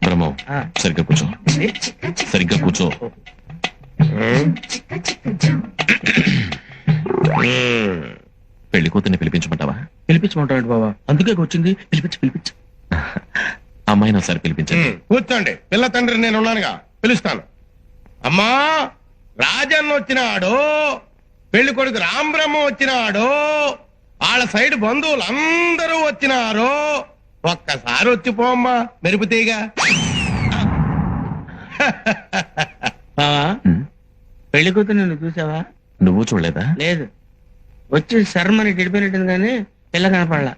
బ్రహ్మం సరిగ్గా కూర్చో, సరిగ్గా కూర్చో. పెళ్లి కూతుర్ని పిలిపించమంటావా? పిలిపించమంటాడు బాబా, అందుకే వచ్చింది. పిలిపించు. అమ్మాయిని ఒకసారి పిలిపించండి. కూర్చోండి, పిల్ల తండ్రి నేను ఉన్నానుగా, పిలుస్తాను. అమ్మా, రాజన్న వచ్చినాడు, పెళ్లి కొడుకు రాంబ్రహ్మ వచ్చినాడు, వాళ్ళ సైడ్ బంధువులు అందరూ వచ్చినారు. ఒక్కసారి వచ్చిపోమ్మా మెరుపుతీగా. బావా, పెళ్లి కూతురు నువ్వు చూసావా? నువ్వు చూడలేదా? లేదు, వచ్చి శర్మని గడిపోయినట్టుంది కానీ పిల్ల కనపడలా.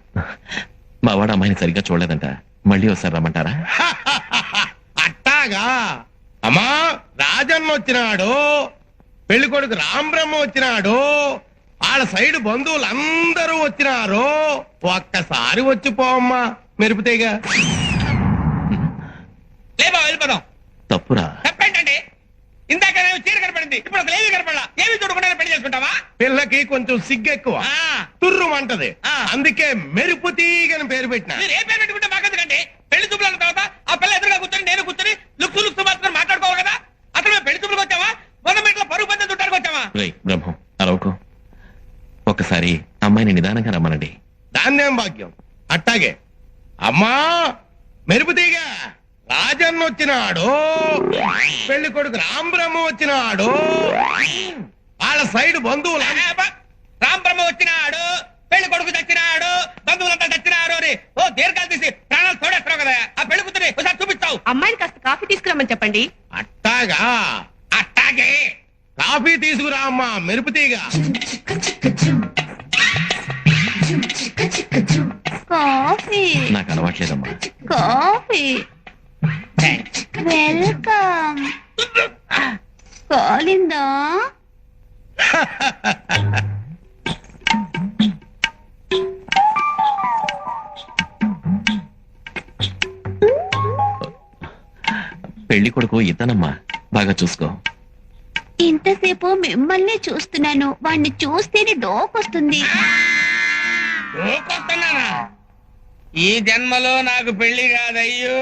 మా వాడు అమ్మాయిని సరిగ్గా చూడలేదంట, మళ్ళీ ఒకసారి రమ్మంటారా? అట్టాగా. అమ్మా, రాజన్న వచ్చినాడు, పెళ్లి కొడుకు రాంబ్రహ్మ వచ్చినాడు, వాళ్ళ సైడ్ బంధువులు అందరూ వచ్చినారు. ఒక్కసారి వచ్చిపోమ్మా మెరుపుతీగా. లేబా వెళ్ళిపోదాం. తప్పురా. తప్పేంటండి? ఇందాక చీర కనపడింది, ఇప్పుడు అసలు ఏమీ కనపడలా. ఏమి చూడకుండా పెళ్లి చేసుకుంటావా? పిల్లకి కొంచెం సిగ్గెక్కువ, తుర్రుమంటది, అందుకే మెరుపు తీగని పేరు పెట్టిన. మీరు ఏ పేరు పెట్టుకుంటే మాకెందుకండి? పెళ్లి చూపులు అన్న తర్వాత ఆ పిల్ల ఎదురుగా కూర్చొని నేను కూర్చొని లుక్స్ మాత్రం మాట్లాడుకోవాలి కదా. అసలు మేము పెళ్లి చూపులకు వచ్చావా, మొన్న మీట్లో పరుగు పందెం చుట్టానికి వచ్చావా? బ్రహ్మం అరవకు, ఒక్కసారి అమ్మాయిని నిదానంగా రమ్మనండి. దాన్నేం భాగ్యం. అట్టాగే. అమ్మా, మెరుపు తీగ రాజన్న వచ్చినాడు, పెళ్లి కొడుకు రాంబ్రహ్మ వచ్చినాడు, వాళ్ళ సైడ్ బంధువులు రాంబ్రహ్మ వచ్చినాడు, పెళ్లి కొడుకు చచ్చినాడు, బంధువులంతా చచ్చినారు అని ఓ దీర్ఘాలు తీసి ప్రాణాలు తోడేస్తున్నావు కదా. ఆ పెళ్లి కూతురి ఒకసారి చూపిస్తావు. అమ్మాయిని కాస్త కాఫీ తీసుకురమ్మని చెప్పండి. అట్టాగా. అట్టాగే. కాఫీ తీసుకురా అమ్మా మెరుపు తీగ. కాఫీ నాకు అలవాట్లేదమ్మా. Coffee welcome. కాలిందా? పెళ్లి కొడుకు ఇతనమ్మా, బాగా చూసుకో. ఇంతసేపు మిమ్మల్ని చూస్తున్నాను, వాణ్ణి చూస్తేనే డోకొస్తుంది. ఊకొస్తున్నానా? ఈ జన్మలో నాకు పెళ్లి కాదయ్యో.